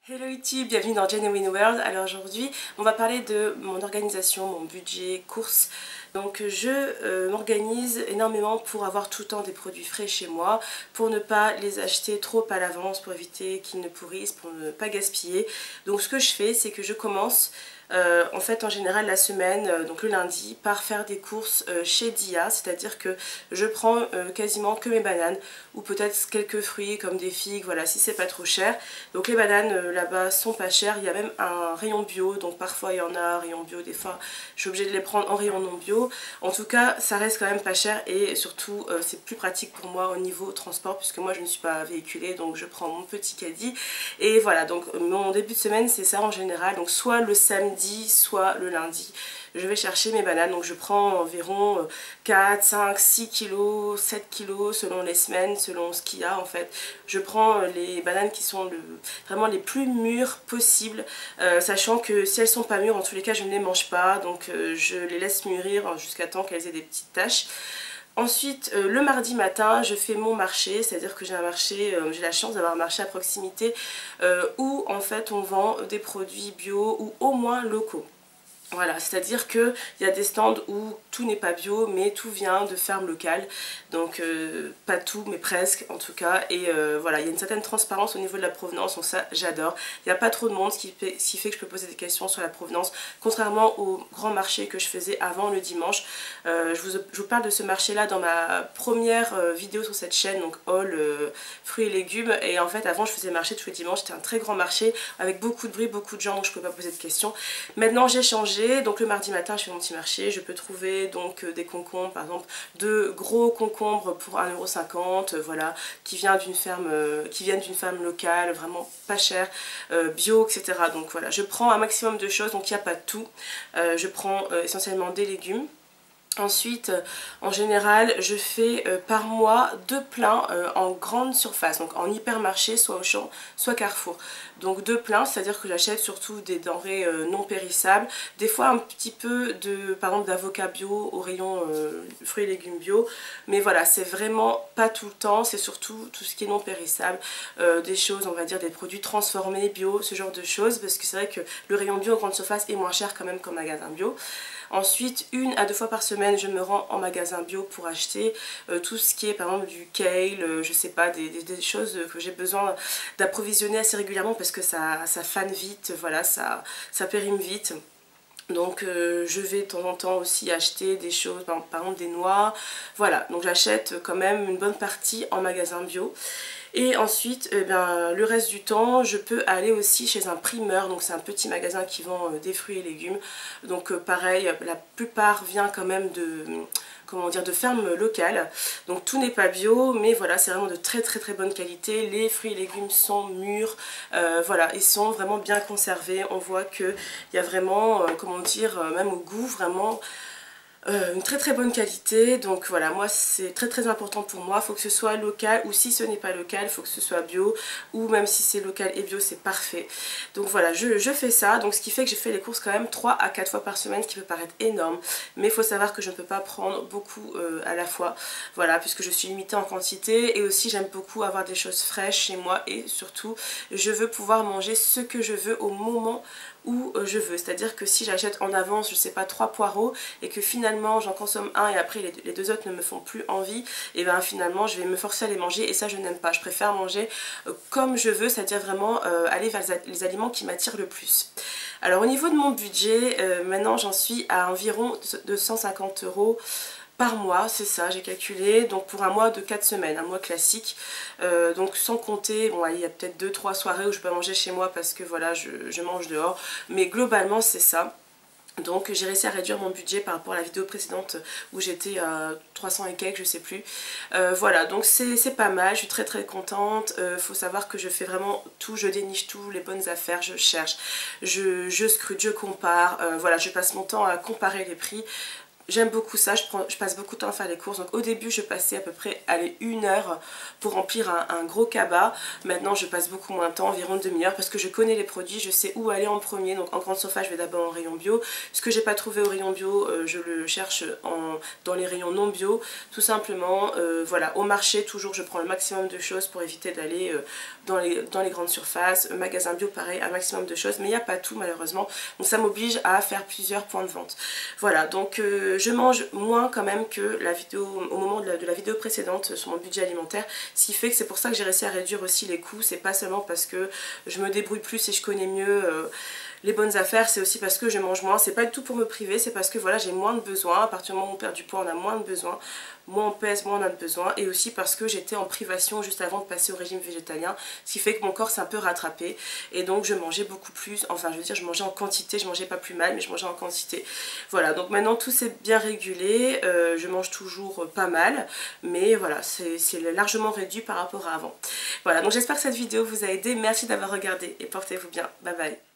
Hello YouTube, bienvenue dans Genuine World. Alors aujourd'hui, on va parler de mon organisation, mon budget, courses. Donc je m'organise énormément pour avoir tout le temps des produits frais chez moi, pour ne pas les acheter trop à l'avance, pour éviter qu'ils ne pourrissent, pour ne pas gaspiller. Donc ce que je fais, c'est que je commence en fait en général la semaine, donc le lundi, par faire des courses chez Dia, c'est-à-dire que je prends quasiment que mes bananes ou peut-être quelques fruits comme des figues, voilà, si c'est pas trop cher. Donc les bananes là-bas sont pas chères, il y a même un rayon bio, donc parfois il y en a un rayon bio, des fois je suis obligée de les prendre en rayon non bio. En tout cas ça reste quand même pas cher et surtout c'est plus pratique pour moi au niveau transport puisque moi je ne suis pas véhiculée, donc je prends mon petit caddie. Et voilà, donc mon début de semaine c'est ça en général, donc soit le samedi soit le lundi je vais chercher mes bananes. Donc je prends environ 4, 5, 6 kilos, 7 kilos selon les semaines, selon ce qu'il y a en fait. Je prends les bananes qui sont vraiment les plus mûres possibles, sachant que si elles sont pas mûres, en tous les cas je ne les mange pas, donc je les laisse mûrir jusqu'à temps qu'elles aient des petites taches. Ensuite, le mardi matin, je fais mon marché, c'est-à-dire que j'ai un marché, j'ai la chance d'avoir un marché à proximité où en fait on vend des produits bio ou au moins locaux. Voilà, c'est-à-dire qu'il y a des stands où tout n'est pas bio, mais tout vient de fermes locales. Donc pas tout, mais presque en tout cas. Et voilà, il y a une certaine transparence au niveau de la provenance, donc ça j'adore. Il n'y a pas trop de monde, ce qui fait que je peux poser des questions sur la provenance. Contrairement au grand marché que je faisais avant le dimanche. Je vous parle de ce marché-là dans ma première vidéo sur cette chaîne, donc Haul fruits et légumes. Et en fait avant je faisais marché tous les dimanches, c'était un très grand marché avec beaucoup de bruit, beaucoup de gens, donc je ne pouvais pas poser de questions. Maintenant j'ai changé. Donc le mardi matin je fais mon petit marché, je peux trouver donc des concombres, par exemple de gros concombres pour 1,50 €, voilà, qui viennent d'une ferme locale, vraiment pas cher, bio, etc. Donc voilà, je prends un maximum de choses, donc il n'y a pas de tout. Je prends essentiellement des légumes. Ensuite, en général, je fais par mois 2 pleins en grande surface, donc en hypermarché, soit Auchan, soit Carrefour. Donc 2 pleins, c'est-à-dire que j'achète surtout des denrées non périssables, des fois un petit peu de, par exemple, d'avocat bio au rayon fruits et légumes bio, mais voilà, c'est vraiment pas tout le temps, c'est surtout tout ce qui est non périssable, des choses, on va dire, des produits transformés bio, ce genre de choses, parce que c'est vrai que le rayon bio en grande surface est moins cher quand même qu'en magasin bio. Ensuite, 1 à 2 fois par semaine, je me rends en magasin bio pour acheter tout ce qui est par exemple du kale, je sais pas, des choses que j'ai besoin d'approvisionner assez régulièrement parce que ça fane vite, voilà, ça périme vite. Donc je vais de temps en temps aussi acheter des choses, par exemple des noix, voilà, donc j'achète quand même une bonne partie en magasin bio. Et ensuite, le reste du temps, je peux aller aussi chez un primeur, donc c'est un petit magasin qui vend des fruits et légumes. Donc pareil, la plupart vient quand même de, comment dire, de fermes locales. Donc tout n'est pas bio, mais voilà, c'est vraiment de très bonne qualité. Les fruits et légumes sont mûrs, voilà, ils sont vraiment bien conservés. On voit qu'il y a vraiment, comment dire, même au goût, vraiment une très bonne qualité. Donc voilà, moi c'est très important pour moi, il faut que ce soit local, ou si ce n'est pas local, il faut que ce soit bio, ou même si c'est local et bio c'est parfait. Donc voilà, je fais ça, donc ce qui fait que je fais les courses quand même 3 à 4 fois par semaine, ce qui peut paraître énorme, mais il faut savoir que je ne peux pas prendre beaucoup à la fois, voilà, puisque je suis limitée en quantité, et aussi j'aime beaucoup avoir des choses fraîches chez moi, et surtout je veux pouvoir manger ce que je veux au moment où je veux. C'est-à-dire que si j'achète en avance, je sais pas, 3 poireaux et que finalement j'en consomme un et après les 2 autres ne me font plus envie, et bien finalement je vais me forcer à les manger, et ça je n'aime pas. Je préfère manger comme je veux, c'est-à-dire vraiment aller vers les aliments qui m'attirent le plus. Alors au niveau de mon budget, maintenant j'en suis à environ 250 € par mois, c'est ça, j'ai calculé, donc pour un mois de 4 semaines, un mois classique, donc sans compter, bon il y a peut-être 2-3 soirées où je peux manger chez moi parce que voilà, je mange dehors, mais globalement c'est ça. Donc j'ai réussi à réduire mon budget par rapport à la vidéo précédente où j'étais à 300 et quelques, je sais plus. Voilà, donc c'est pas mal, je suis très contente. Faut savoir que je fais vraiment tout, je déniche tout, les bonnes affaires, je cherche, je scrute, je compare. Voilà, je passe mon temps à comparer les prix. j'aime beaucoup ça, je passe beaucoup de temps à faire les courses. Donc au début je passais à peu près 1 heure pour remplir un gros cabas. Maintenant je passe beaucoup moins de temps, environ une demi-heure, parce que je connais les produits, je sais où aller en premier. Donc en grande surface je vais d'abord en rayon bio. Ce que j'ai pas trouvé au rayon bio, je le cherche dans les rayons non bio, tout simplement. Voilà, au marché toujours je prends le maximum de choses pour éviter d'aller dans les grandes surfaces. Magasin bio pareil, un maximum de choses, mais il n'y a pas tout malheureusement, donc ça m'oblige à faire plusieurs points de vente. Voilà, donc je mange moins quand même que la vidéo, au moment de la vidéo précédente sur mon budget alimentaire, ce qui fait que c'est pour ça que j'ai réussi à réduire aussi les coûts. C'est pas seulement parce que je me débrouille plus et je connais mieux les bonnes affaires, c'est aussi parce que je mange moins. C'est pas du tout pour me priver, c'est parce que voilà, j'ai moins de besoins. À partir du moment où on perd du poids, on a moins de besoins. Moins on pèse, moins on a de besoin. Et aussi parce que j'étais en privation juste avant de passer au régime végétalien, ce qui fait que mon corps s'est un peu rattrapé. Et donc je mangeais beaucoup plus, enfin je veux dire je mangeais en quantité, je mangeais pas plus mal mais je mangeais en quantité. Voilà, donc maintenant tout s'est bien régulé, je mange toujours pas mal, mais voilà, c'est largement réduit par rapport à avant. Voilà, donc j'espère que cette vidéo vous a aidé, merci d'avoir regardé et portez-vous bien, bye bye.